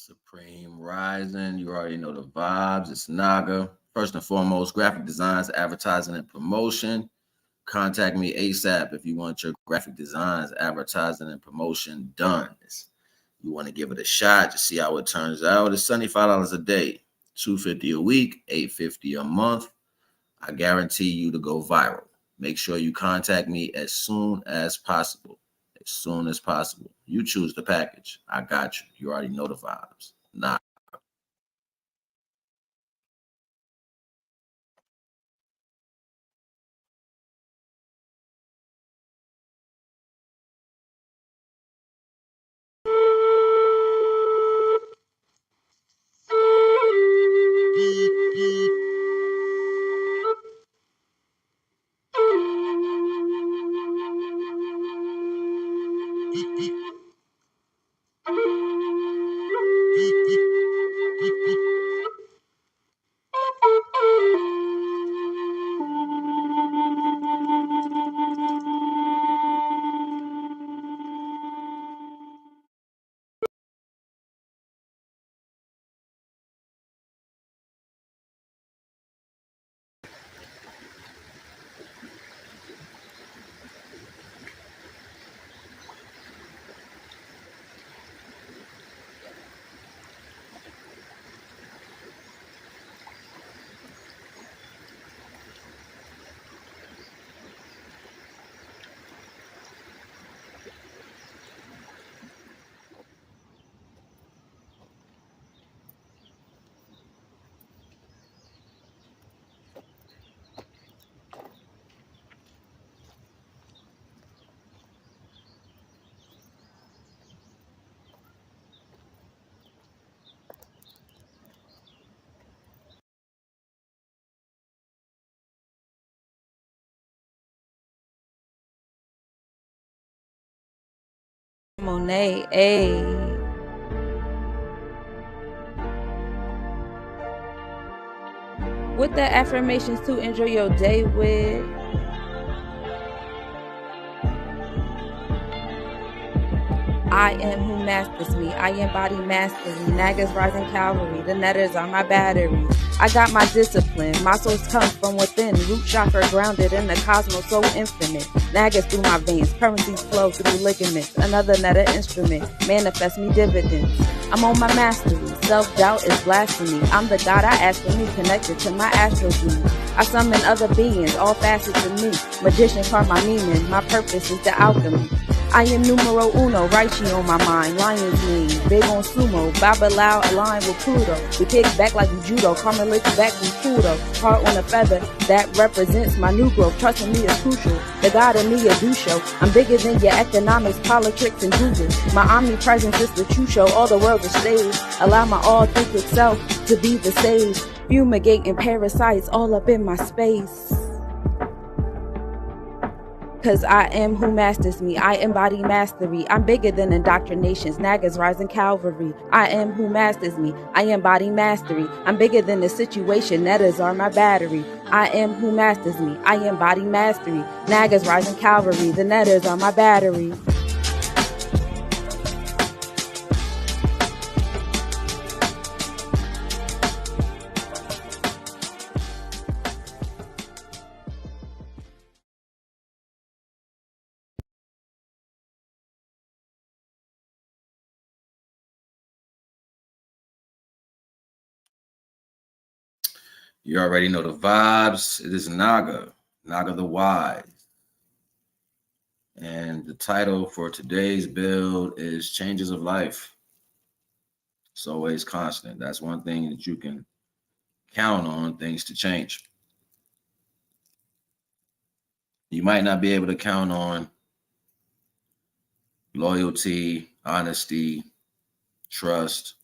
Supreme Rising. You already know the vibes. It's Naga. First and foremost, graphic designs, advertising, and promotion. Contact me ASAP if you want your graphic designs, advertising, and promotion done. You want to give it a shot to see how it turns out. It's $75 a day, $250 a week, $850 a month. I guarantee you to go viral. Make sure you contact me as soon as possible. As soon as possible. You choose the package. I got you. You already know the vibes. Nah. Monet, a with the affirmations to enjoy your day with. I am who masters me. I embody mastery. Naga's rising cavalry. The netters are my battery. I got my discipline. My source comes from within. Root chakra grounded in the cosmos so infinite. Nagas through my veins. Currencies flow through ligaments. Another netta instrument. Manifest me dividends. I'm on my mastery. Self-doubt is blasphemy. I'm the God I ask for me, connected to my astral dream. I summon other beings, all facets of me. Magician carve my meaning. My purpose is the alchemy. I am numero uno, Raichi on my mind, lion's mane, big on sumo, Babalao aligned with Pluto. We kick back like judo, karma licks back from Pluto. Heart on a feather, that represents my new growth. Trusting me is crucial, the God in me a do show. I'm bigger than your economics, politics, and Google. My omnipresence is the true show, all the world is stage. Allow my authentic self to be the sage. Fumigating parasites all up in my space. Cause I am who masters me. I embody mastery. I'm bigger than indoctrinations. Naga's rising cavalry. I am who masters me. I embody mastery. I'm bigger than the situation. Nettas are my battery. I am who masters me. I embody mastery. Naga's rising cavalry. The nettas are my battery. You already know the vibes. It is Naga the Wise. And the title for today's build is Changes of Life. It's always constant. That's one thing that you can count on, things to change. You might not be able to count on loyalty, honesty, trust,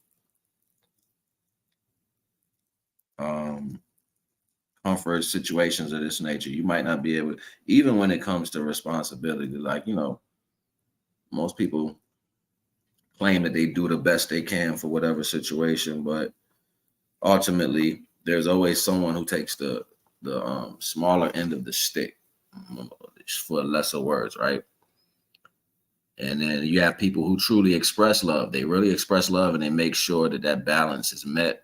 comfort, situations of this nature. You might not be able, even when it comes to responsibility, like, most people claim that they do the best they can for whatever situation, but ultimately there's always someone who takes the smaller end of the stick, for lesser words, right? And then you have people who truly express love. They really express love, and they make sure that that balance is met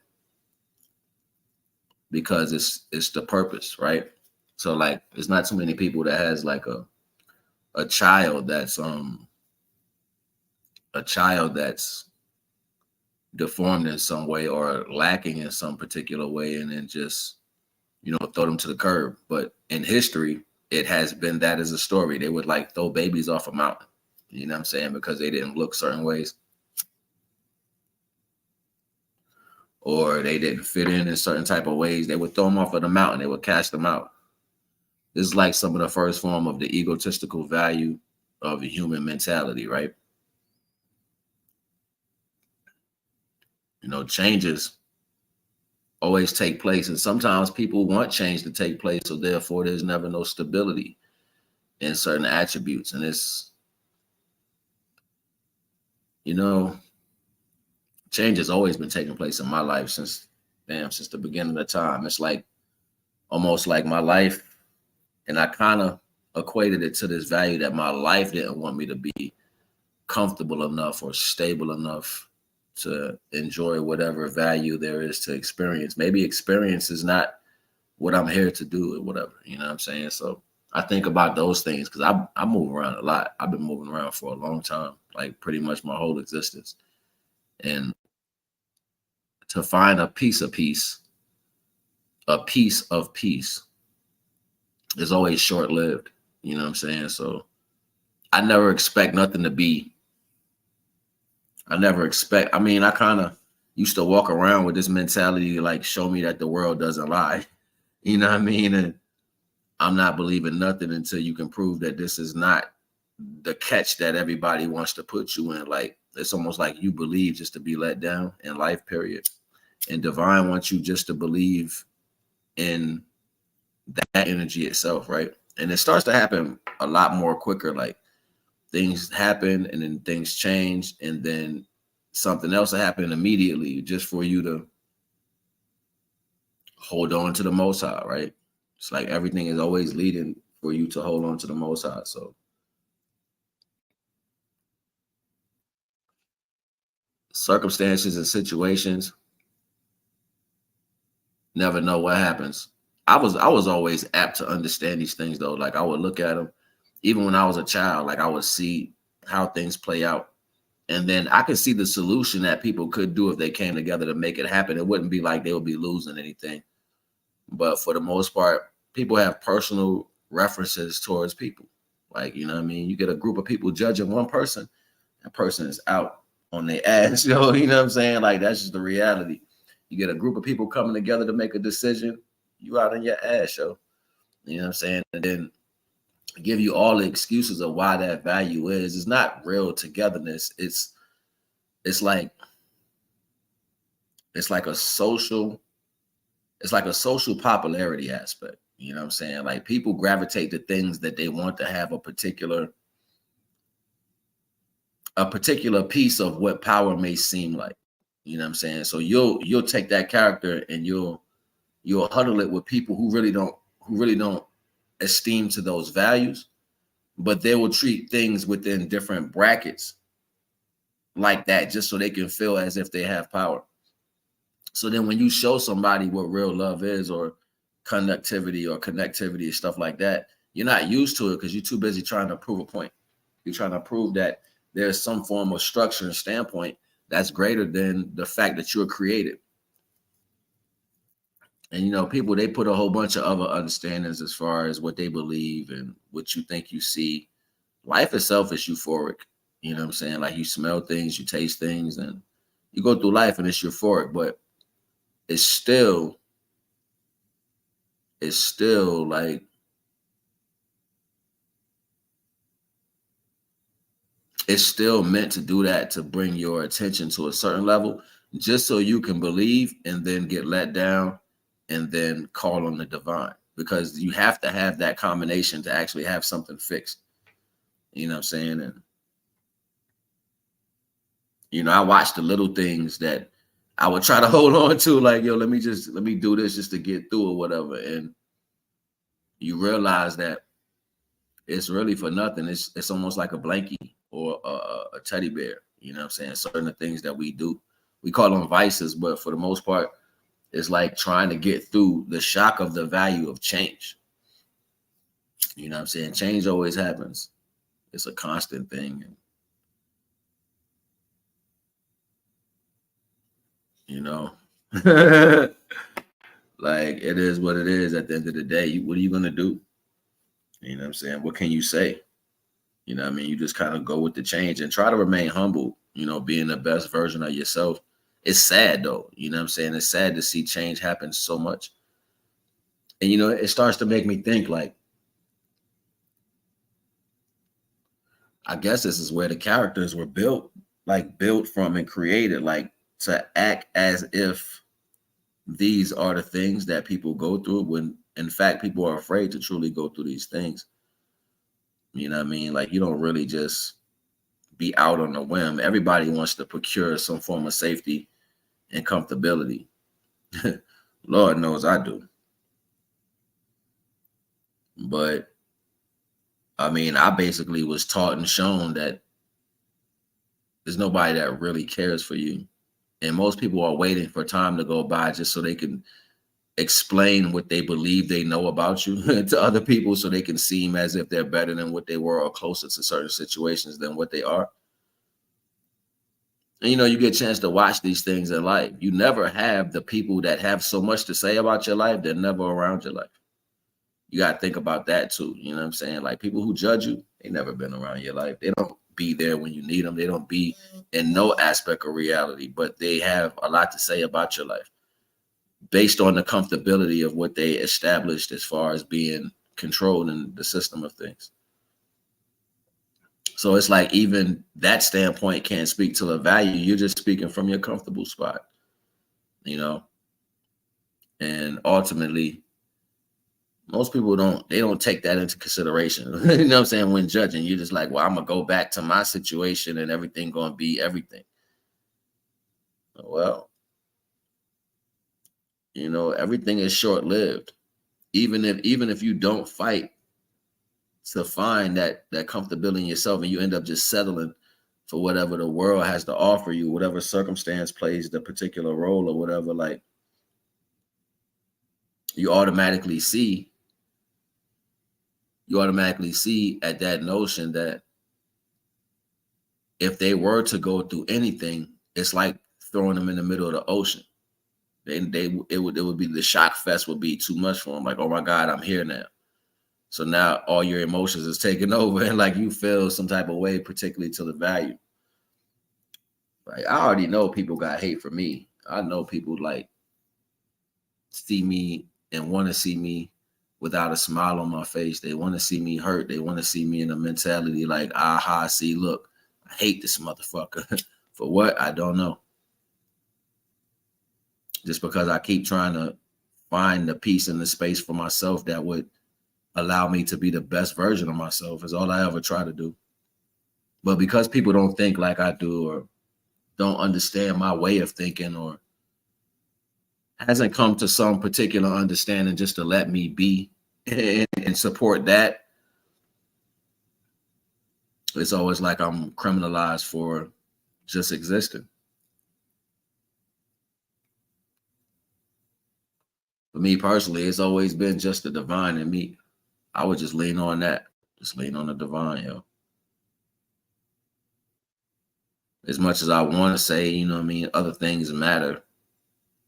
because it's the purpose, right? So like, it's not too many people that has like a child that's deformed in some way or lacking in some particular way, and then just, you know, throw them to the curb. But in history, it has been that as a story. They would like throw babies off a mountain, you know what I'm saying, because they didn't look certain ways or they didn't fit in certain type of ways. They would throw them off of the mountain. They would cast them out. This is like some of the first form of the egotistical value of the human mentality, right? You know, changes always take place, and sometimes people want change to take place, so therefore there's never no stability in certain attributes. And it's, you know, change has always been taking place in my life since the beginning of time. It's like almost like my life, and I kind of equated it to this value that my life didn't want me to be comfortable enough or stable enough to enjoy whatever value there is to experience. Maybe experience is not what I'm here to do or whatever, you know what I'm saying? So I think about those things because I move around a lot. I've been moving around for a long time, like pretty much my whole existence. And to find a piece of peace is always short-lived, you know what I'm saying? So I never expect nothing to be. I kind of used to walk around with this mentality, like, show me that the world doesn't lie. You know what I mean? And I'm not believing nothing until you can prove that this is not the catch that everybody wants to put you in. Like, it's almost like you believe just to be let down in life, period. And divine wants you just to believe in that energy itself, right? And it starts to happen a lot more quicker. Like, things happen and then things change, and then something else will happen immediately just for you to hold on to the Most High, right? It's like everything is always leading for you to hold on to the Most High. So circumstances and situations, never know what happens. I was always apt to understand these things though. Like, I would look at them, even when I was a child, like I would see how things play out. And then I could see the solution that people could do if they came together to make it happen. It wouldn't be like they would be losing anything. But for the most part, people have personal references towards people. Like, you know what I mean? You get a group of people judging one person, that person is out on their ass. You know what I'm saying? Like, that's just the reality. You get a group of people coming together to make a decision, you out on your ass, yo. You know what I'm saying? And then give you all the excuses of why that value is. It's not real togetherness. It's like a social popularity aspect. You know what I'm saying? Like, people gravitate to things that they want to have a particular piece of what power may seem like. You know what I'm saying? So you'll take that character and you'll huddle it with people who really don't esteem to those values, but they will treat things within different brackets like that just so they can feel as if they have power. So then when you show somebody what real love is, or conductivity or connectivity and stuff like that, you're not used to it because you're too busy trying to prove a point. You're trying to prove that there's some form of structure and standpoint that's greater than the fact that you're creative. And, you know, people, they put a whole bunch of other understandings as far as what they believe and what you think you see. Life itself is euphoric. You know what I'm saying? Like, you smell things, you taste things, and you go through life and it's euphoric, but it's still like, it's still meant to do that, to bring your attention to a certain level, just so you can believe and then get let down and then call on the divine, because you have to have that combination to actually have something fixed. You know what I'm saying? And, you know, I watch the little things that I would try to hold on to, like, yo, let me do this just to get through or whatever. And you realize that it's really for nothing. It's almost like a blankie or a teddy bear. You know what I'm saying? Certain things that we do, we call them vices, but for the most part, it's like trying to get through the shock of the value of change. You know what I'm saying? Change always happens. It's a constant thing. You know, like it is what it is at the end of the day. What are you going to do? You know what I'm saying? What can you say? You know what I mean? You just kind of go with the change and try to remain humble, you know, being the best version of yourself. It's sad though. You know what I'm saying? It's sad to see change happen so much. And, you know, it starts to make me think like, I guess this is where the characters were built, like built from and created, like to act as if these are the things that people go through when in fact people are afraid to truly go through these things. You know what I mean? Like you don't really just be out on a whim. Everybody wants to procure some form of safety and comfortability. Lord knows I do. But I mean, I basically was taught and shown that there's nobody that really cares for you. And most people are waiting for time to go by just so they can explain what they believe they know about you to other people so they can seem as if they're better than what they were or closer to certain situations than what they are. And, you know, you get a chance to watch these things in life. You never have the people that have so much to say about your life. They're never around your life. You got to think about that too. You know what I'm saying? Like people who judge you, they never been around your life. They don't be there when you need them. They don't be in no aspect of reality, but they have a lot to say about your life based on the comfortability of what they established as far as being controlled in the system of things. So it's like even that standpoint can't speak to the value. You're just speaking from your comfortable spot, you know? And ultimately, most people don't take that into consideration. You know what I'm saying? When judging, you're just like, well, I'm going to go back to my situation and everything going to be everything. Well, you know, everything is short-lived. Even if you don't fight to find that comfortability in yourself and you end up just settling for whatever the world has to offer you, whatever circumstance plays the particular role or whatever, like you automatically see at that notion that if they were to go through anything, it's like throwing them in the middle of the ocean. It would be the shock fest would be too much for them. Like, oh my God, I'm here now. So now all your emotions is taking over and like you feel some type of way, particularly to the value. Like I already know people got hate for me. I know people like see me and want to see me without a smile on my face. They want to see me hurt. They want to see me in a mentality like, aha, see, look, I hate this motherfucker. For what? I don't know. Just because I keep trying to find the peace and the space for myself that would allow me to be the best version of myself is all I ever try to do. But because people don't think like I do or don't understand my way of thinking or hasn't come to some particular understanding just to let me be and support that, it's always like I'm criminalized for just existing. For me personally, it's always been just the divine in me. I would just lean on that. Just lean on the divine, yo. As much as I want to say, you know what I mean, other things matter,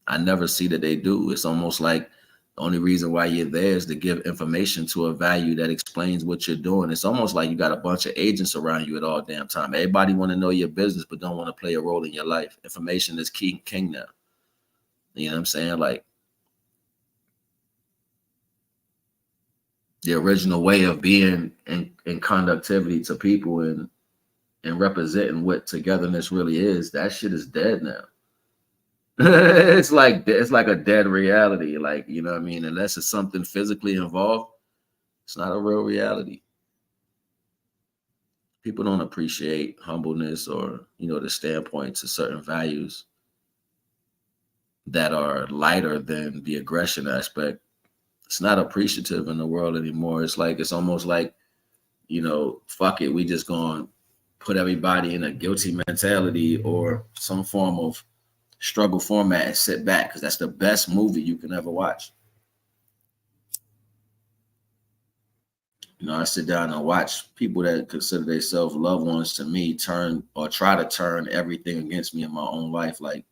I never see that they do. It's almost like the only reason why you're there is to give information to a value that explains what you're doing. It's almost like you got a bunch of agents around you at all damn time. Everybody want to know your business, but don't want to play a role in your life. Information is king now. You know what I'm saying? Like, the original way of being in conductivity to people and representing what togetherness really is, that shit is dead now. It's like a dead reality. Like, you know what I mean? Unless it's something physically involved, it's not a real reality. People don't appreciate humbleness or, you know, the standpoint to certain values that are lighter than the aggression aspect. It's not appreciative in the world anymore. It's almost like, you know, fuck it. We just going to put everybody in a guilty mentality or some form of struggle format and sit back, because that's the best movie you can ever watch. You know, I sit down and watch people that consider themselves loved ones to me turn or try to turn everything against me in my own life. Like,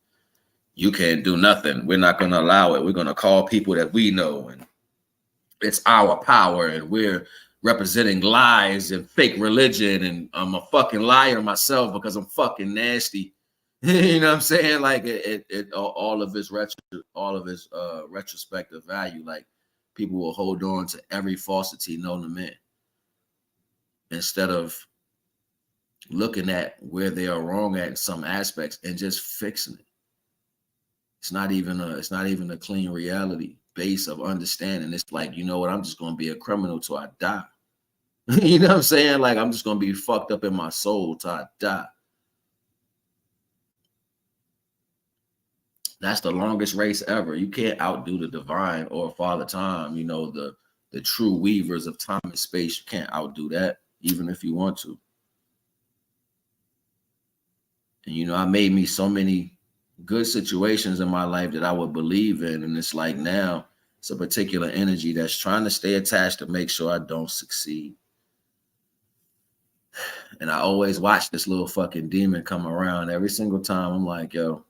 you can't do nothing. We're not going to allow it. We're going to call people that we know, and it's our power, and we're representing lies and fake religion, and I'm a fucking liar myself because I'm fucking nasty. You know what I'm saying? Like all of its retrospective value. Like, people will hold on to every falsity known to man instead of looking at where they are wrong at in some aspects and just fixing it. It's not even a clean reality base of understanding. It's like, you know what, I'm just gonna be a criminal till I die. You know what I'm saying? Like, I'm just gonna be fucked up in my soul till I die. That's the longest race ever. You can't outdo the divine or Father Time, you know, the true weavers of time and space. You can't outdo that, even if you want to. And, you know, I made me so many good situations in my life that I would believe in. And it's like, now it's a particular energy that's trying to stay attached to make sure I don't succeed. And I always watch this little fucking demon come around every single time. I'm like, yo,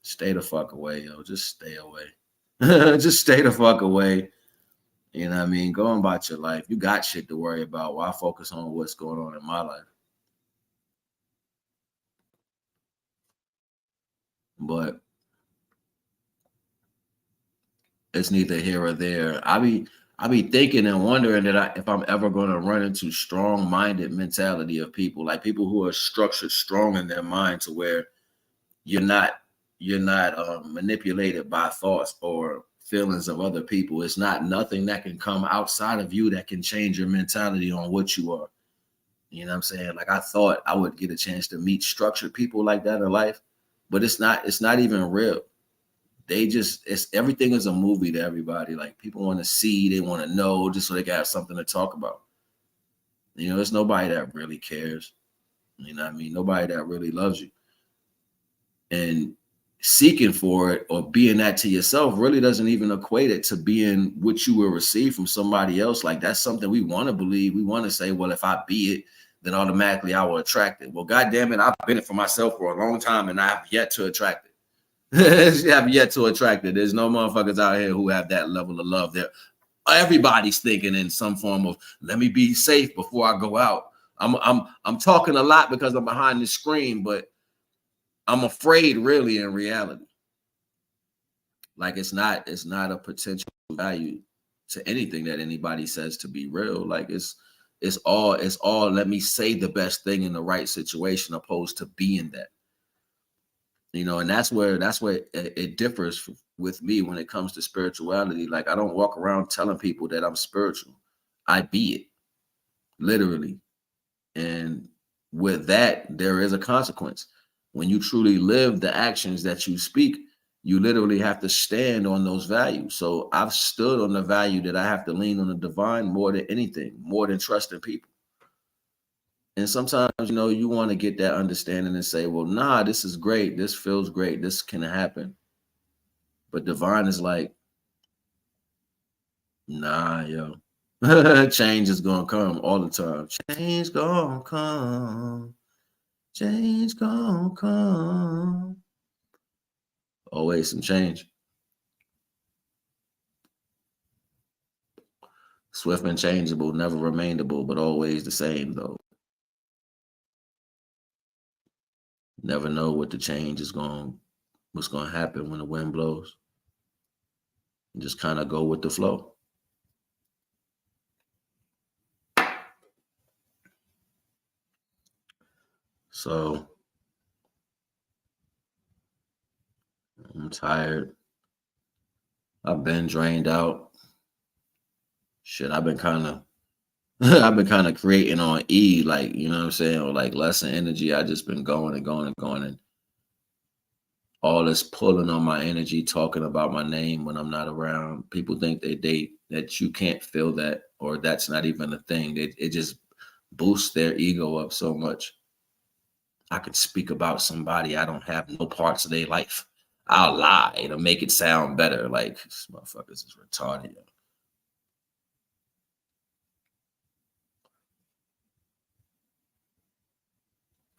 stay the fuck away, yo. Just stay away. Just stay the fuck away. You know what I mean? Go about your life. You got shit to worry about. Why focus on what's going on in my life? But it's neither here or there. I be thinking and wondering that if I'm ever going to run into strong-minded mentality of people, like people who are structured strong in their mind to where you're not manipulated by thoughts or feelings of other people. It's not nothing that can come outside of you that can change your mentality on what you are. You know what I'm saying? Like, I thought I would get a chance to meet structured people like that in life, but it's not even real. Everything is a movie to everybody. Like, people want to see, they want to know, just so they can have something to talk about. You know, there's nobody that really cares. You know what I mean? Nobody that really loves you. And seeking for it or being that to yourself really doesn't even equate it to being what you will receive from somebody else. Like, that's something we want to believe. We want to say, well, if I be it, then automatically I will attract it. Well, goddamn it, I've been it for myself for a long time, and I have yet to attract it. Have yet to attract it. There's no motherfuckers out here who have that level of love. There, everybody's thinking in some form of, let me be safe before I go out. I'm talking a lot because I'm behind the screen, but I'm afraid, really, in reality. Like, it's not a potential value to anything that anybody says to be real. Like, it's all let me say the best thing in the right situation, opposed to being that. You know, and that's where it differs with me when it comes to spirituality. Like, I don't walk around telling people that I'm spiritual. I be it, literally. And with that, there is a consequence. When you truly live the actions that you speak, you literally have to stand on those values. So I've stood on the value that I have to lean on the divine more than anything, more than trusting people. And sometimes, you know, you want to get that understanding and say, well, nah, this is great. This feels great. This can happen. But divine is like, nah, yo. Change is going to come all the time. Change going to come. Change going to come. Always some change. Swift and changeable, never remainable, but always the same, though. Never know what the change is what's going to happen when the wind blows. And just kind of go with the flow. So I'm tired. I've been drained out. Shit, I've been kind of creating on E, like, you know what I'm saying, or like less energy. I just been going and going and going, and all this pulling on my energy, talking about my name when I'm not around. People think that you can't feel that, or that's not even a thing. It just boosts their ego up so much. I could speak about somebody I don't have no parts of their life. I'll lie to make it sound better. Like, this motherfuckers is retarded.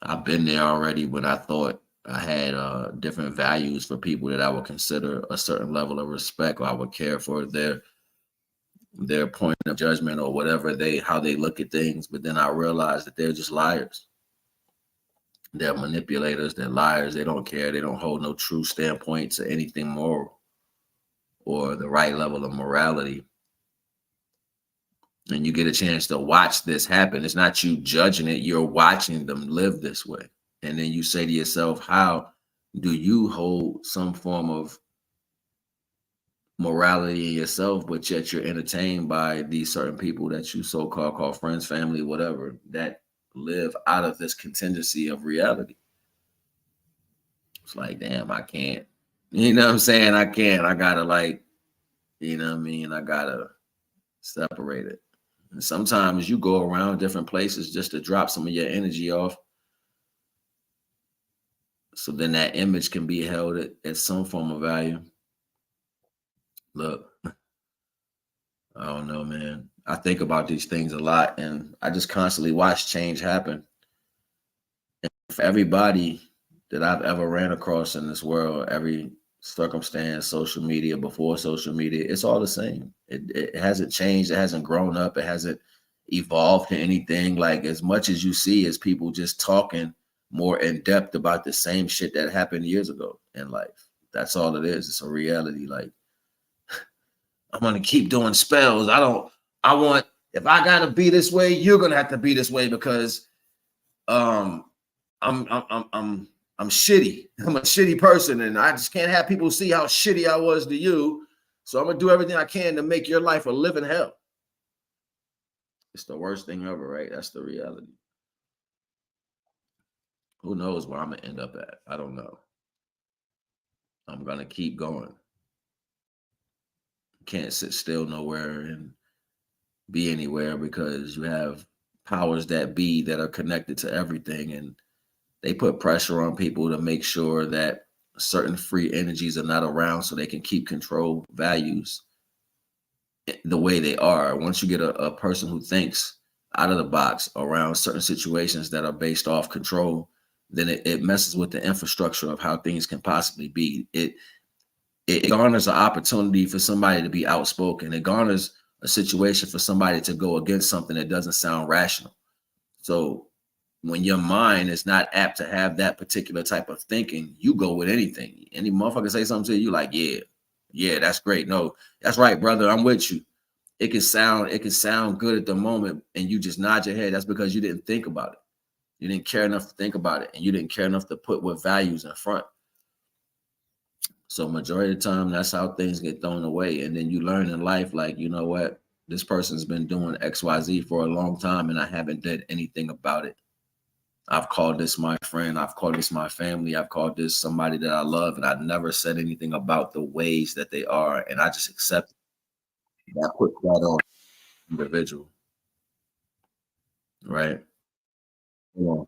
I've been there already when I thought I had different values for people that I would consider a certain level of respect, or I would care for their point of judgment or whatever how they look at things. But then I realized that they're just liars. They're manipulators, they're liars, they don't care, they don't hold no true standpoint to anything moral or the right level of morality. And you get a chance to watch this happen. It's not you judging it, you're watching them live this way. And then you say to yourself, how do you hold some form of morality in yourself, but yet you're entertained by these certain people that you so-called call friends, family, whatever, that live out of this contingency of reality? It's like, damn, I can't. You know what I'm saying? I can't. I gotta, like, you know what I mean? I gotta separate it. And sometimes you go around different places just to drop some of your energy off. So then that image can be held at some form of value. Look, I don't know, man. I think about these things a lot, and I just constantly watch change happen. And for everybody that I've ever ran across in this world, every circumstance, social media, before social media, it's all the same. It hasn't changed. It hasn't grown up. It hasn't evolved to anything. Like, as much as you see is people just talking more in depth about the same shit that happened years ago in life. That's all it is. It's a reality. Like, I'm gonna keep doing spells. If I gotta be this way, you're gonna have to be this way because um I'm shitty. I'm a shitty person, and I just can't have people see how shitty I was to you. So I'm gonna do everything I can to make your life a living hell. It's the worst thing ever, right? That's the reality. Who knows where I'm gonna end up at? I don't know. I'm gonna keep going. Can't sit still nowhere and be anywhere because you have powers that be that are connected to everything, and they put pressure on people to make sure that certain free energies are not around so they can keep control values the way they are. Once you get a person who thinks out of the box around certain situations that are based off control, then it messes with the infrastructure of how things can possibly be. It garners an opportunity for somebody to be outspoken. It garners a situation for somebody to go against something that doesn't sound rational. So when your mind is not apt to have that particular type of thinking, you go with anything. Any motherfucker say something to you, like, yeah, that's great. No, that's right, brother. I'm with you. It can sound good at the moment, and you just nod your head. That's because you didn't think about it. You didn't care enough to think about it, and you didn't care enough to put what values in front. So majority of the time, that's how things get thrown away. And then you learn in life, like, you know what? This person's been doing XYZ for a long time, and I haven't did anything about it. I've called this my friend. I've called this my family. I've called this somebody that I love, and I never said anything about the ways that they are. And I just accept it. I put that on individual, right? Yeah.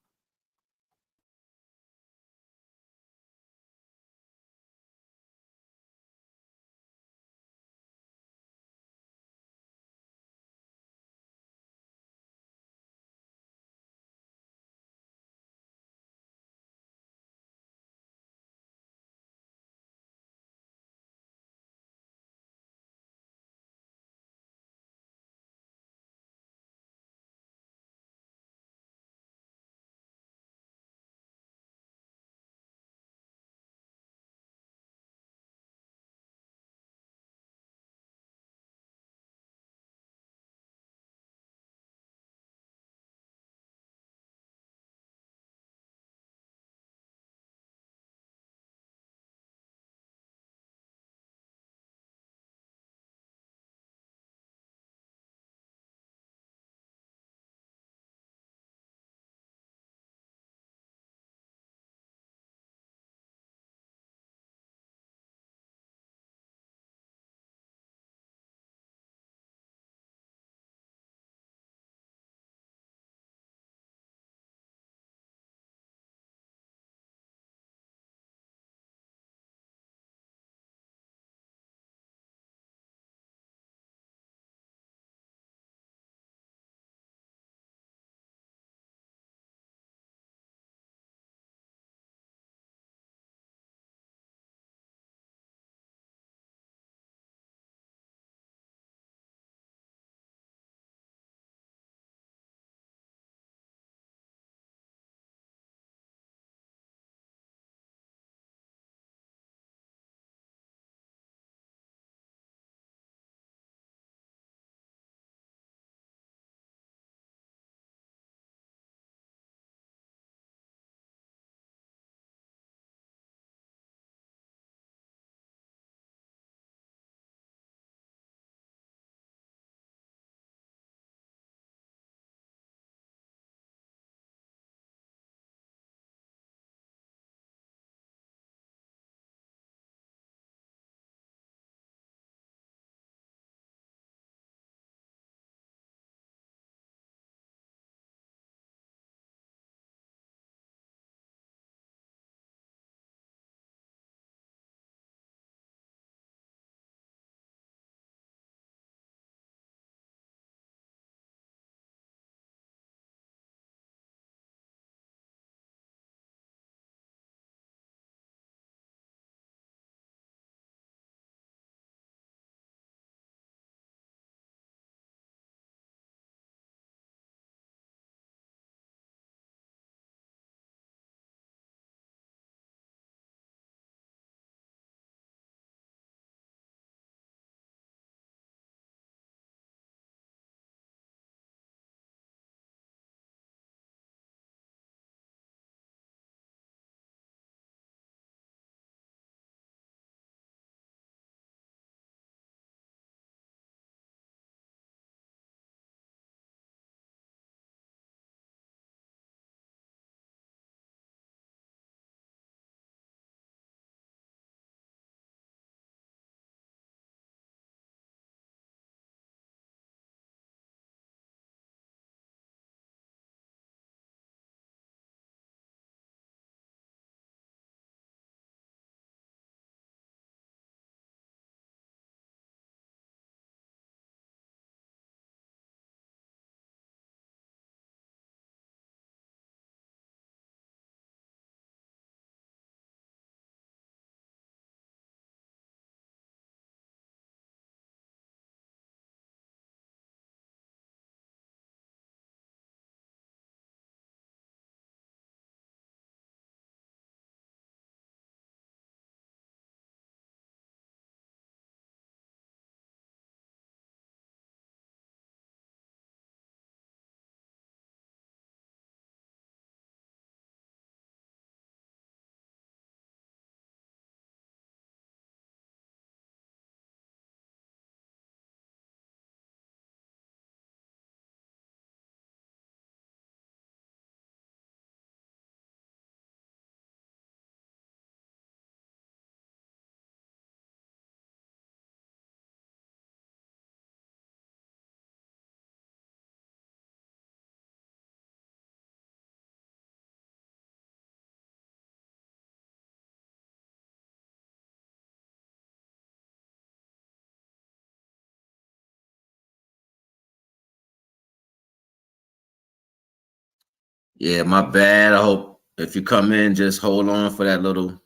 Yeah, my bad. I hope if you come in, just hold on for that little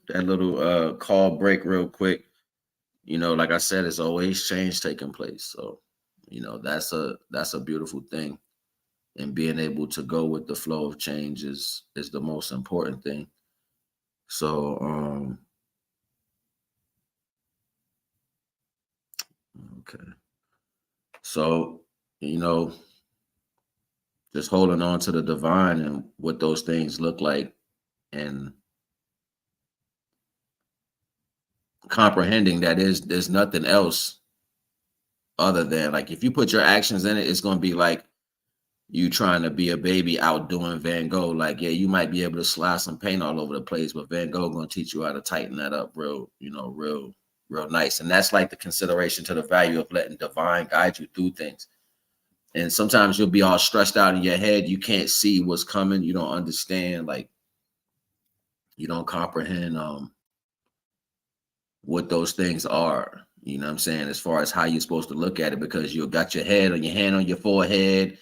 call break real quick. Like I said, it's always change taking place. So, that's a beautiful thing. And being able to go with the flow of change is the most important thing. So, okay. So, you know, just holding on to the divine and what those things look like and comprehending that there's nothing else other than, like, if you put your actions in it, it's going to be like you trying to be a baby out doing Van Gogh. Like, yeah, you might be able to slide some paint all over the place, but Van Gogh going to teach you how to tighten that up real nice. And that's like the consideration to the value of letting divine guide you through things. And sometimes you'll be all stressed out in your head. You can't see what's coming. You don't understand, like, you don't comprehend what those things are. You know what I'm saying? As far as how you're supposed to look at it, because you got your hand on your forehead,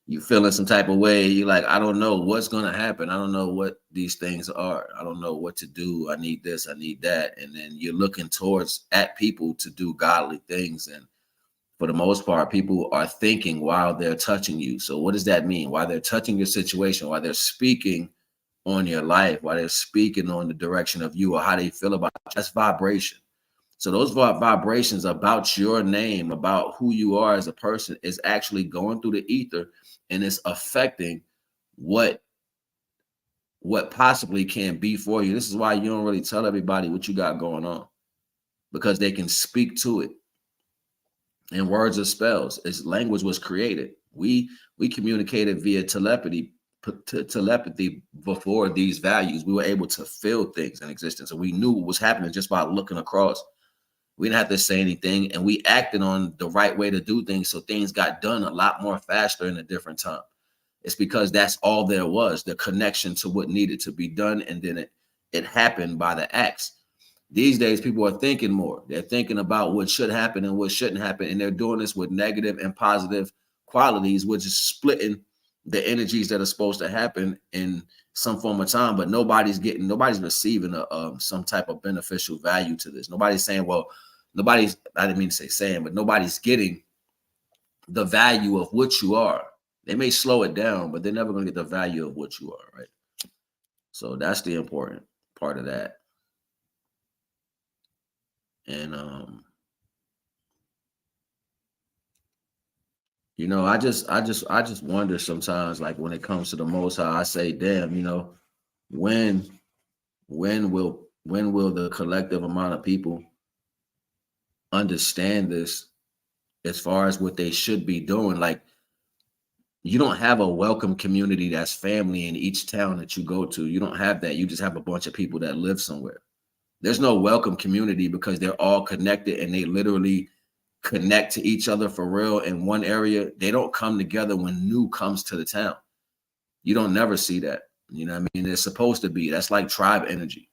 you feeling some type of way. You're like, I don't know what's gonna happen. I don't know what these things are. I don't know what to do. I need this, I need that. And then you're looking towards at people to do godly things. And for the most part, people are thinking while they're touching you. So what does that mean? While they're touching your situation, while they're speaking on your life, while they're speaking on the direction of you or how they feel about you, that's vibration. So those vibrations about your name, about who you are as a person, is actually going through the ether, and it's affecting what possibly can be for you. This is why you don't really tell everybody what you got going on, because they can speak to it. And words are spells. As language was created, we communicated via telepathy before these values. We were able to feel things in existence, and we knew what was happening just by looking across. We didn't have to say anything, and we acted on the right way to do things, so things got done a lot more faster in a different time. It's because that's all there was, the connection to what needed to be done, and then it happened by the acts. These days, people are thinking more. They're thinking about what should happen and what shouldn't happen, and they're doing this with negative and positive qualities, which is splitting the energies that are supposed to happen in some form of time. But nobody's receiving some type of beneficial value to this. Nobody's saying, well, I didn't mean to say saying, but nobody's getting the value of what you are. They may slow it down, but they're never going to get the value of what you are, right? So that's the important part of that. And I just wonder sometimes, like, when it comes to the Most High, I say, damn, when will the collective amount of people understand this as far as what they should be doing? Like, you don't have a welcome community that's family in each town that you go to. You don't have that. You just have a bunch of people that live somewhere. There's no welcome community because they're all connected and they literally connect to each other for real in one area. They don't come together when new comes to the town. You don't never see that. You know what I mean? It's supposed to be. That's like tribe energy.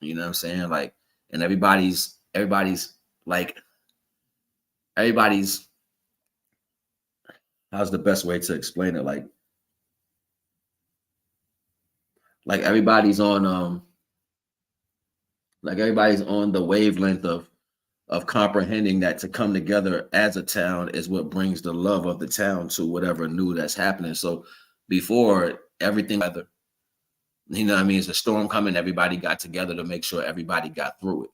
You know what I'm saying? Like, and everybody's how's the best way to explain it? Like everybody's on the wavelength of comprehending that to come together as a town is what brings the love of the town to whatever new that's happening. So before everything, you know what I mean, it's a storm coming, everybody got together to make sure everybody got through it.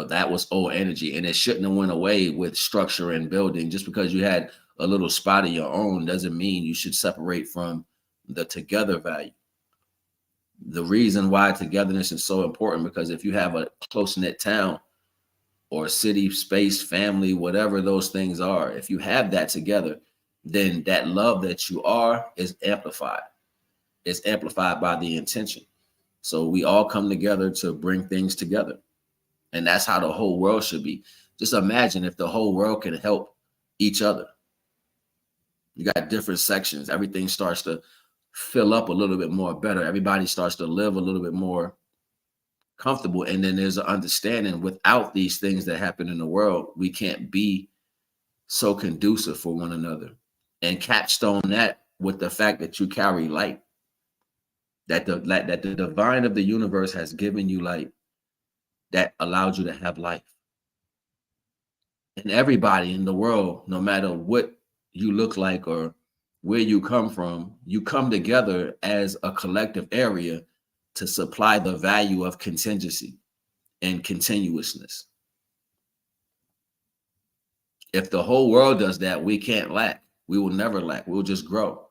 That was old energy, and it shouldn't have went away with structure and building. Just because you had a little spot of your own doesn't mean you should separate from the together value. The reason why togetherness is so important, because if you have a close-knit town or city, space, family, whatever those things are, if you have that together, then that love that you are is amplified. It's amplified by the intention. So we all come together to bring things together. And that's how the whole world should be. Just imagine if the whole world can help each other. You got different sections. Everything starts to fill up a little bit more better. Everybody starts to live a little bit more comfortable. And then there's an understanding, without these things that happen in the world, we can't be so conducive for one another. And capstone that with the fact that you carry light, that the divine of the universe has given you light that allowed you to have life. And everybody in the world, no matter what you look like or where you come together as a collective area to supply the value of contingency and continuousness. If the whole world does that, we can't lack. We will never lack. We'll just grow.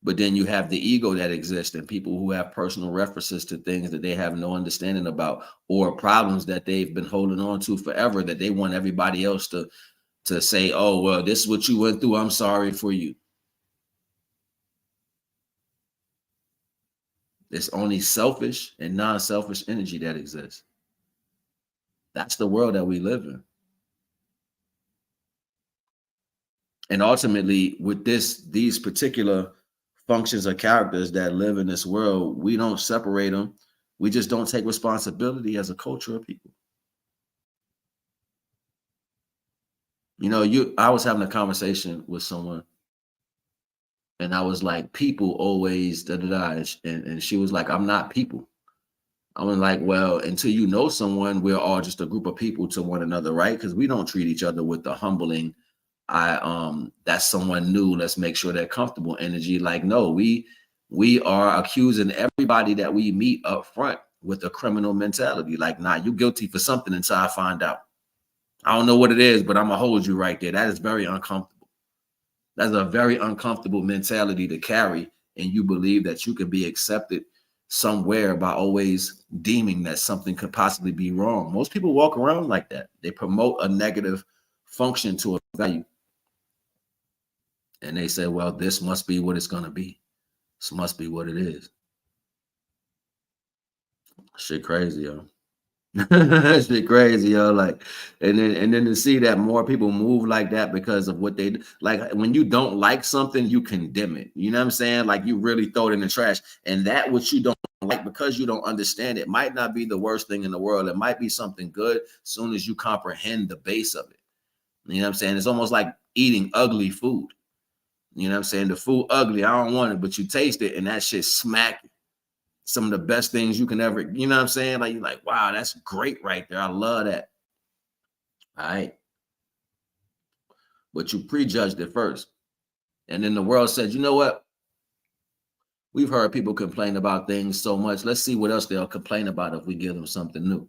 But then you have the ego that exists and people who have personal references to things that they have no understanding about, or problems that they've been holding on to forever that they want everybody else to say, oh, well, this is what you went through. I'm sorry for you. It's only selfish and non-selfish energy that exists. That's the world that we live in. And ultimately, with these particular functions or characters that live in this world, we don't separate them. We just don't take responsibility as a culture of people. You know, I was having a conversation with someone and I was like, people always da-da-da. And she was like, I'm not people. I was like, well, until you know someone, we're all just a group of people to one another, right? Because we don't treat each other with the humbling, that's someone new, let's make sure they're comfortable energy. Like, no, we are accusing everybody that we meet up front with a criminal mentality. Like, nah, you're guilty for something until I find out. I don't know what it is, but I'm gonna hold you right there. That is very uncomfortable. That's a very uncomfortable mentality to carry, and you believe that you can be accepted somewhere by always deeming that something could possibly be wrong. Most people walk around like that. They promote a negative function to a value. And they say, well, this must be what it's going to be. This must be what it is. Shit crazy, yo. Shit crazy, yo. Like, and then to see that more people move like that because of what they like. When you don't like something, you condemn it. You know what I'm saying? Like, you really throw it in the trash. And that what you don't like, because you don't understand it, might not be the worst thing in the world. It might be something good as soon as you comprehend the base of it. You know what I'm saying? It's almost like eating ugly food. You know what I'm saying? The food ugly, I don't want it, but you taste it and that shit smack some of the best things you can ever, you know what I'm saying? Like, you're like, wow, that's great right there. I love that. All right. But you prejudged it first. And then the world said, you know what? We've heard people complain about things so much. Let's see what else they'll complain about if we give them something new.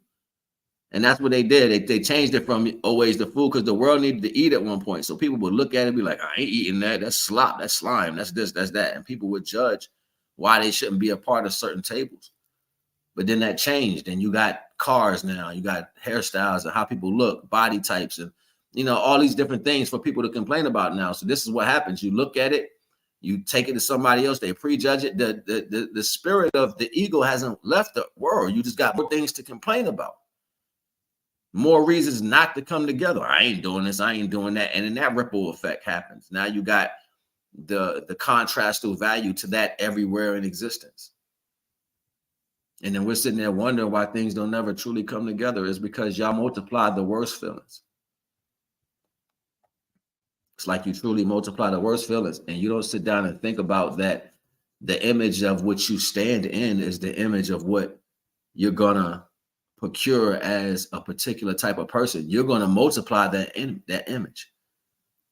And that's what they did. They changed it from always the food, because the world needed to eat at one point. So people would look at it and be like, I ain't eating that. That's slop. That's slime. That's this, that's that. And people would judge why they shouldn't be a part of certain tables. But then that changed. And you got cars now. You got hairstyles and how people look, body types, and, you know, all these different things for people to complain about now. So this is what happens. You look at it, you take it to somebody else, they prejudge it. The spirit of the ego hasn't left the world. You just got more things to complain about. More reasons not to come together. I ain't doing this. I ain't doing that. And then that ripple effect happens. Now you got the contrastal value to that everywhere in existence. And then we're sitting there wondering why things don't never truly come together. Is because y'all multiply the worst feelings. It's like you truly multiply the worst feelings, and you don't sit down and think about that the image of what you stand in is the image of what you're gonna procure as a particular type of person. You're going to multiply that image.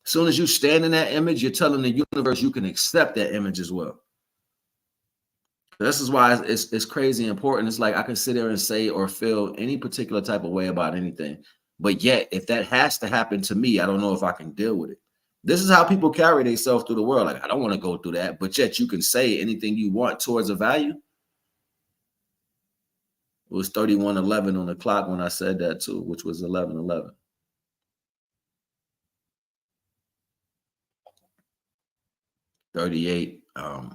As soon as you stand in that image, you're telling the universe you can accept that image as well. This is why it's crazy important. It's like I can sit there and say or feel any particular type of way about anything, but yet if that has to happen to me, I don't know if I can deal with it. This is how people carry themselves through the world. Like, I don't want to go through that, but yet you can say anything you want towards a value. It was 31:11 on the clock when I said that too, which was 11:11. Oh,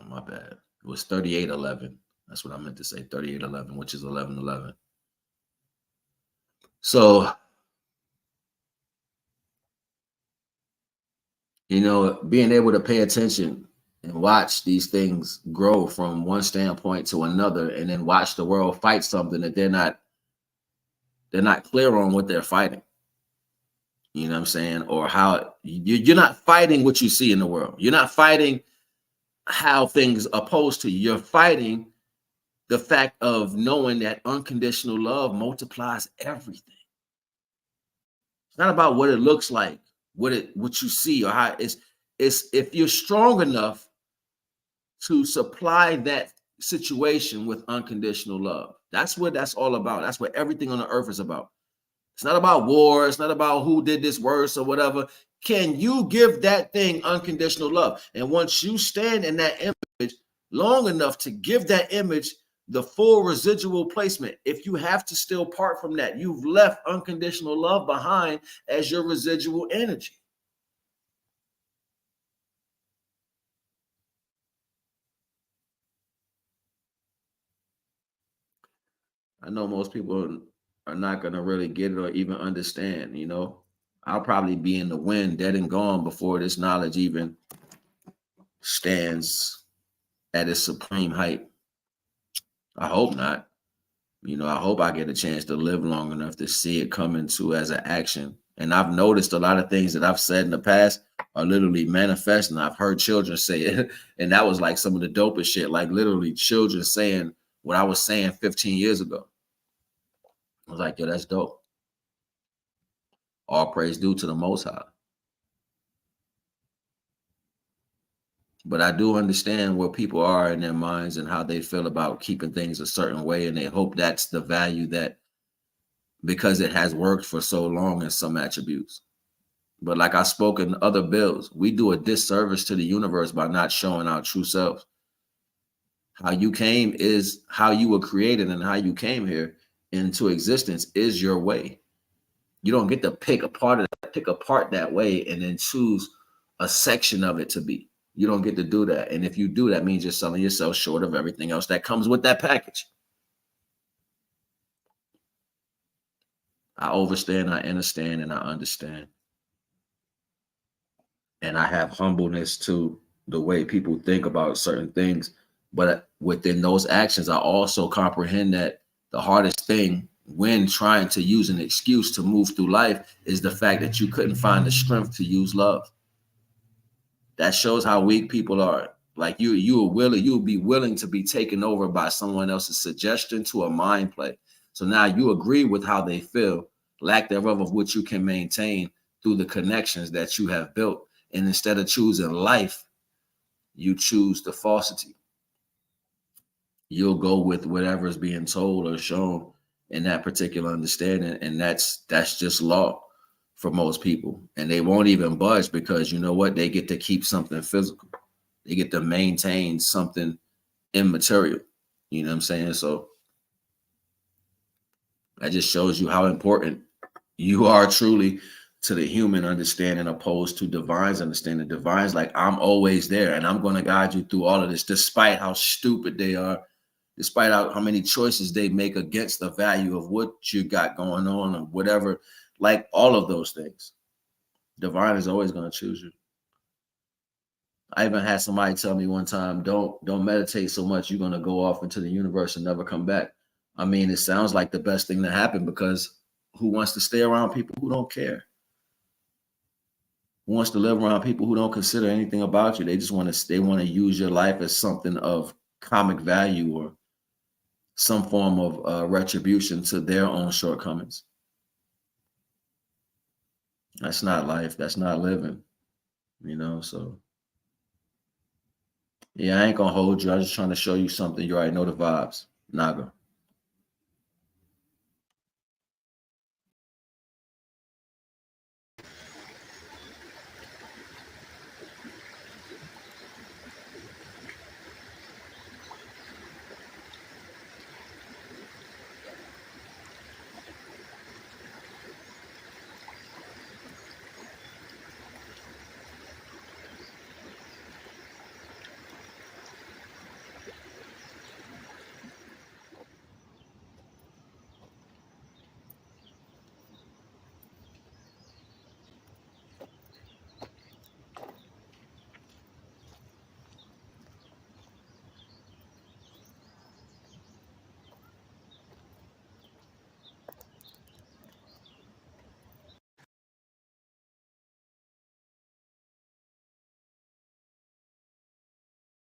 my bad. It was 38:11. That's what I meant to say. 38:11, which is 11:11. So, you know, being able to pay attention and watch these things grow from one standpoint to another, and then watch the world fight something that they're not clear on what they're fighting. You know what I'm saying? Or how you're not fighting what you see in the world. You're not fighting how things oppose to you. You're fighting the fact of knowing that unconditional love multiplies everything. It's not about what it looks like, what you see, or how it's if you're strong enough to supply that situation with unconditional love. That's what that's all about. That's what everything on the earth is about. It's not about war. It's not about who did this worse or whatever. Can you give that thing unconditional love? And once you stand in that image long enough to give that image the full residual placement, if you have to still part from that, you've left unconditional love behind as your residual energy. I know most people are not going to really get it or even understand, you know. I'll probably be in the wind, dead and gone, before this knowledge even stands at its supreme height. I hope not. You know, I hope I get a chance to live long enough to see it come into as an action. And I've noticed a lot of things that I've said in the past are literally manifesting. I've heard children say it, and that was like some of the dopest shit, like literally children saying what I was saying 15 years ago. I was like, yo, that's dope. All praise due to the Most High. But I do understand where people are in their minds and how they feel about keeping things a certain way. And they hope that's the value that, because it has worked for so long in some attributes. But like I spoke in other bills, we do a disservice to the universe by not showing our true selves. How you came is how you were created, and how you came here into existence is your way. You don't get to pick apart that way and then choose a section of it to be. You don't get to do that. And if you do, that means you're selling yourself short of everything else that comes with that package. I overstand, I understand, and I understand. And I have humbleness to the way people think about certain things. But within those actions, I also comprehend that the hardest thing when trying to use an excuse to move through life is the fact that you couldn't find the strength to use love. That shows how weak people are. Like you'll be willing to be taken over by someone else's suggestion to a mind play. So now you agree with how they feel, lack thereof of which you can maintain through the connections that you have built. And instead of choosing life, you choose the falsity. You'll go with whatever is being told or shown in that particular understanding. And that's just law for most people. And they won't even budge because you know what? They get to keep something physical. They get to maintain something immaterial. You know what I'm saying? So that just shows you how important you are truly to the human understanding opposed to divine's understanding. Divine's like, I'm always there and I'm going to guide you through all of this, despite how stupid they are, despite how many choices they make against the value of what you got going on or whatever. Like all of those things, divine is always going to choose you. I even had somebody tell me one time, don't meditate so much, you're going to go off into the universe and never come back. I mean, it sounds like the best thing to happen, because who wants to stay around people who don't care? Who wants to live around people who don't consider anything about you? They just want to use your life as something of comic value or some form of retribution to their own shortcomings. That's not life. That's not living, you know? So yeah, I ain't gonna hold you. I'm just trying to show you something. You already know the vibes. Naga.